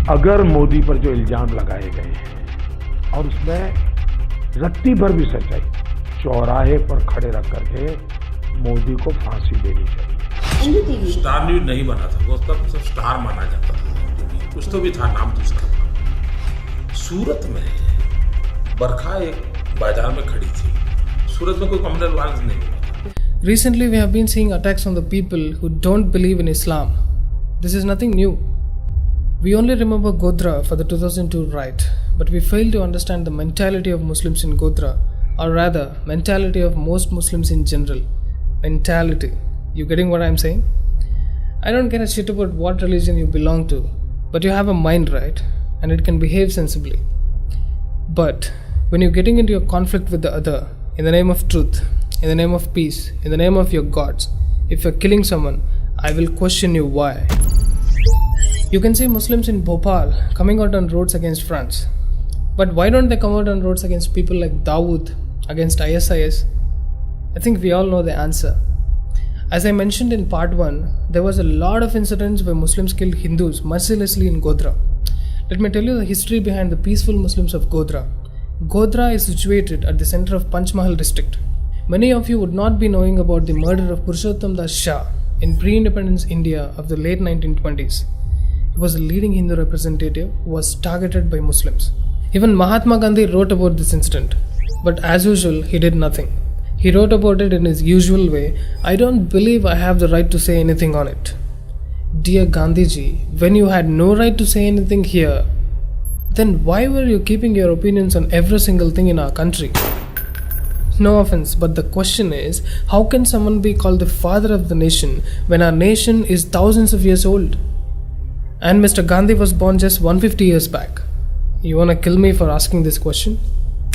अगर मोदी पर जो इल्जाम लगाए गए हैं और उसमें रत्ती भर भी सच्चाई, चौराहे पर खड़े रख करके मोदी को फांसी देनी चाहिए। स्टार न्यूज नहीं बना था, वो तब सब स्टार माना जाता था, कुछ तो भी था, नाम दूसरा था। सूरत में बरखा एक बाजार में खड़ी थी, सूरत में कोई कम्युनल वायलेंस नहीं हुआ। Recently, we have been seeing attacks on the people who don't believe in Islam. This is nothing new. We only remember Godhra for the 2002 riot, but we fail to understand the mentality of Muslims in Godhra, or rather, mentality of most Muslims in general. Mentality. You getting what I'm saying? I don't care a shit about what religion you belong to, but you have a mind, right? And it can behave sensibly. But when you're getting into a conflict with the other, in the name of truth, in the name of peace, in the name of your gods, if you're killing someone, I will question you why. You can see Muslims in Bhopal coming out on roads against France. But why don't they come out on roads against people like Dawood, against ISIS? I think we all know the answer. As I mentioned in part 1, there was a lot of incidents where Muslims killed Hindus mercilessly in Godhra. Let me tell you the history behind the peaceful Muslims of Godhra. Godhra is situated at the center of Panchmahal district. Many of you would not be knowing about the murder of Purushottam Das Shah in pre-independence India of the late 1920s. He was a leading Hindu representative who was targeted by Muslims. Even Mahatma Gandhi wrote about this incident, but as usual, he did nothing. He wrote about it in his usual way, I don't believe I have the right to say anything on it. Dear Gandhiji, when you had no right to say anything here, then why were you keeping your opinions on every single thing in our country? No offense, but the question is, how can someone be called the father of the nation when our nation is thousands of years old? And Mr. Gandhi was born just 150 years back. You wanna kill me for asking this question?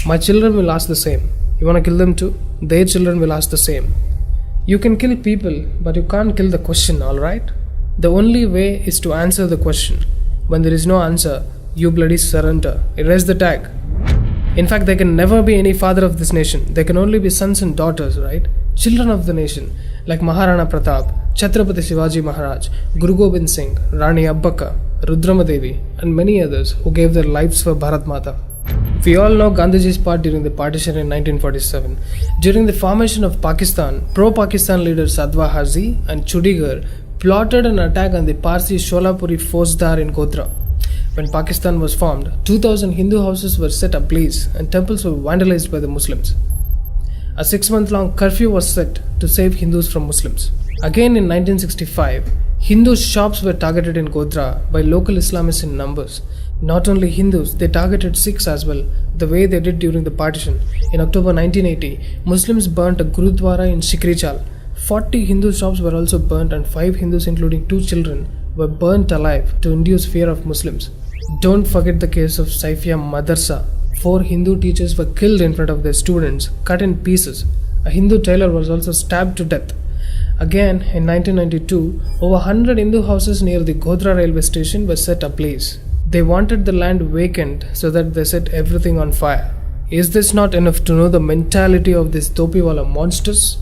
My children will ask the same. You wanna kill them too? Their children will ask the same. You can kill people, but you can't kill the question, alright? The only way is to answer the question. When there is no answer, you bloody surrender. Erase the tag. In fact, there can never be any father of this nation. There can only be sons and daughters, right? Children of the nation, like Maharana Pratap, Chhatrapati Shivaji Maharaj, Guru Gobind Singh, Rani Abbaka, Rudramadevi, and many others who gave their lives for Bharat Mata. We all know Gandhiji's part during the partition in 1947. During the formation of Pakistan, pro-Pakistan leaders Sadhwa Hazi and Chudigar plotted an attack on the Parsi Sholapuri Faujdar in Godhra. When Pakistan was formed, 2,000 Hindu houses were set ablaze and temples were vandalized by the Muslims. A 6-month-long curfew was set to save Hindus from Muslims. Again in 1965, Hindu shops were targeted in Godhra by local Islamists in numbers. Not only Hindus, they targeted Sikhs as well, the way they did during the partition. In October 1980, Muslims burnt a Gurudwara in Shikrichal. 40 Hindu shops were also burnt and 5 Hindus, including 2 children, were burnt alive to induce fear of Muslims. Don't forget the case of Saifia Madarsa. 4 Hindu teachers were killed in front of their students, cut in pieces. A Hindu tailor was also stabbed to death. Again, in 1992, over 100 Hindu houses near the Godhra railway station were set ablaze. They wanted the land vacant so that they set everything on fire. Is this not enough to know the mentality of these Topiwala monsters?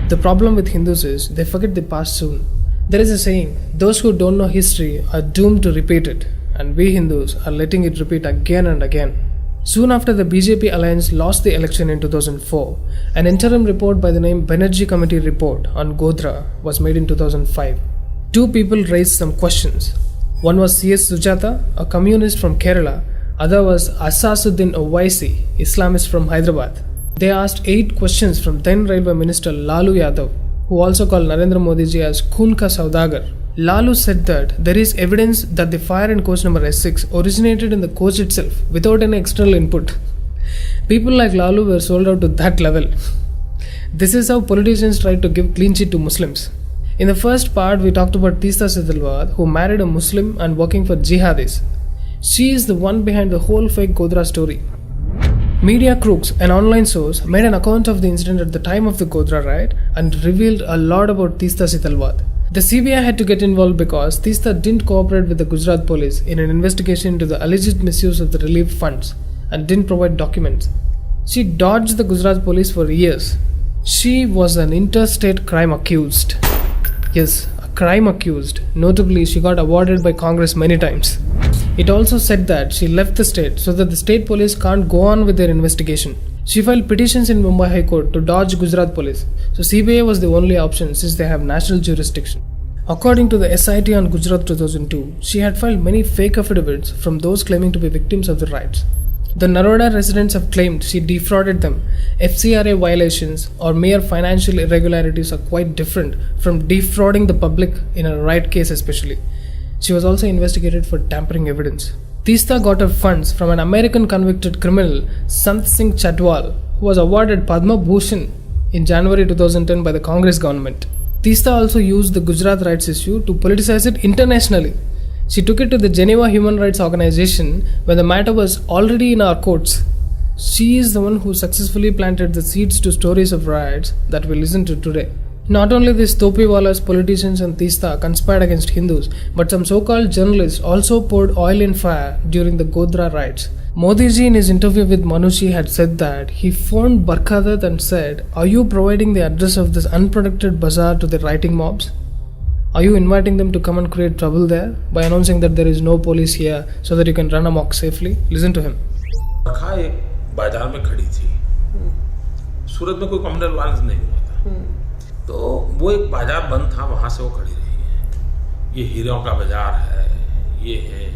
The problem with Hindus is they forget the past soon. There is a saying, those who don't know history are doomed to repeat it, and we Hindus are letting it repeat again and again. Soon after the BJP alliance lost the election in 2004, an interim report by the name Banerjee Committee Report on Godhra was made in 2005. 2 people raised some questions. One was C.S. Sujata, a communist from Kerala. Other was Asasuddin Owaisi, Islamist from Hyderabad. They asked 8 questions from then Railway Minister Lalu Yadav, who also called Narendra Modi ji as Khoon Ka Saudagar. Lalu said that there is evidence that the fire in coach number S6 originated in the coach itself without any external input. People like Lalu were sold out to that level. This is how politicians try to give clean sheet to Muslims. In the first part, we talked about Teesta Sidalwad, who married a Muslim and working for jihadis. She is the one behind the whole fake Godhra story. Media crooks, an online source, made an account of the incident at the time of the Godhra riot and revealed a lot about Teesta Sidalwad. The CBI had to get involved because Teesta didn't cooperate with the Gujarat police in an investigation into the alleged misuse of the relief funds and didn't provide documents. She dodged the Gujarat police for years. She was an interstate crime accused. Yes, crime accused. Notably, she got awarded by Congress many times. It also said that she left the state so that the state police can't go on with their investigation. She filed petitions in Mumbai High Court to dodge Gujarat police, so CBI was the only option since they have national jurisdiction. According to the SIT on Gujarat 2002, she had filed many fake affidavits from those claiming to be victims of the riots. The Naroda residents have claimed she defrauded them. FCRA violations or mere financial irregularities are quite different from defrauding the public in a riot case especially. She was also investigated for tampering evidence. Teesta got her funds from an American convicted criminal, Sant Singh Chadwal, who was awarded Padma Bhushan in January 2010 by the Congress government. Teesta also used the Gujarat rights issue to politicize it internationally. She took it to the Geneva Human Rights Organization when the matter was already in our courts. She is the one who successfully planted the seeds to stories of riots that we listen to today. Not only these Topiwalas, politicians and Teesta conspired against Hindus, but some so-called journalists also poured oil and fire during the Godhra riots. Modi ji in his interview with Manushi had said that he phoned Barkhadat and said, "Are you providing the address of this unprotected bazaar to the rioting mobs? Are you inviting them to come and create trouble there by announcing that there is no police here so that you can run amok safely?" Listen to him. बरखा एक बाजार में खड़ी थी। सूरत में कोई communal violence नहीं हुआ था, तो वो एक बाजार बंद था, वहाँ से वो खड़ी रही है। ये हीरों का बाजार है, ये है,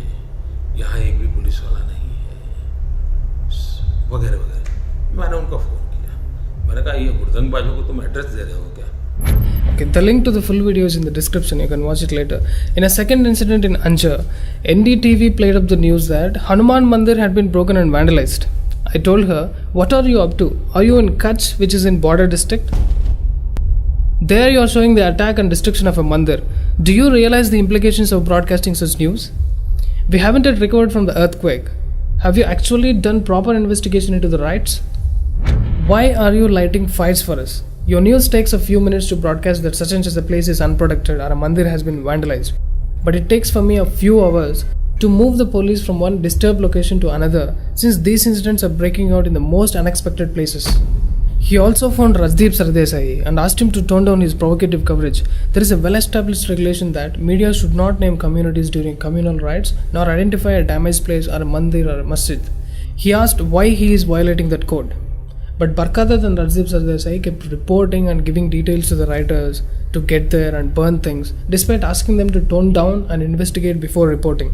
यहाँ एक भी पुलिस वाला नहीं है, वगैरह वगैरह। मैंने उनको फ़ोन किया, मैंने कहा ये हुड़दंगबाजों को तुम एड्रेस दे रहे हो क्या? Okay, the link to the full video is in the description, you can watch it later. In a second incident in Anjar, NDTV played up the news that Hanuman Mandir had been broken and vandalized. I told her, "What are you up to? Are you in Kutch, which is in border district? There you are showing the attack and destruction of a mandir. Do you realize the implications of broadcasting such news? We haven't yet recovered from the earthquake. Have you actually done proper investigation into the riots? Why are you lighting fires for us? Your news takes a few minutes to broadcast that such and such a place is unprotected or a mandir has been vandalized. But it takes for me a few hours to move the police from one disturbed location to another, since these incidents are breaking out in the most unexpected places." He also phoned Rajdeep Sardesai and asked him to tone down his provocative coverage. There is a well-established regulation that media should not name communities during communal riots nor identify a damaged place or a mandir or a masjid. He asked why he is violating that code. But Barkhadat and Rajdeep Sardesai kept reporting and giving details to the rioters to get there and burn things, despite asking them to tone down and investigate before reporting.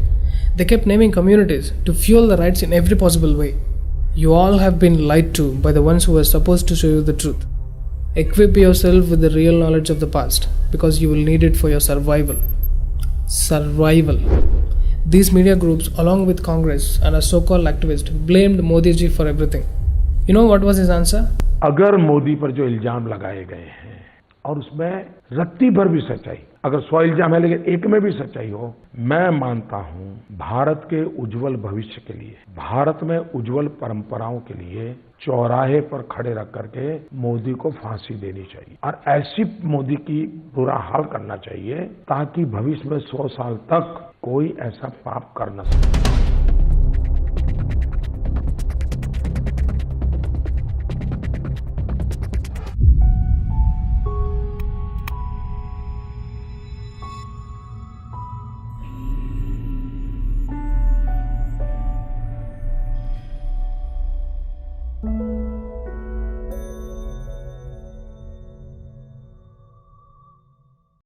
They kept naming communities to fuel the riots in every possible way. You all have been lied to by the ones who were supposed to show you the truth. Equip yourself with the real knowledge of the past, because you will need it for your survival. Survival. These media groups, along with Congress and a so-called activist, blamed Modi ji for everything. You know what was his answer? अगर मोदी पर जो इल्जाम लगाए गए हैं और उसमें रत्ती भर भी सच्चाई, अगर 100 इल्जाम है लेकिन एक में भी सच्चाई हो, मैं मानता हूं भारत के उज्जवल भविष्य के लिए, भारत में उज्जवल परंपराओं के लिए चौराहे पर खड़े रख करके मोदी को फांसी देनी चाहिए और ऐसी मोदी की बुरा हाल करना चाहिए ताकि भविष्य में 100 साल तक कोई ऐसा पाप कर न सके।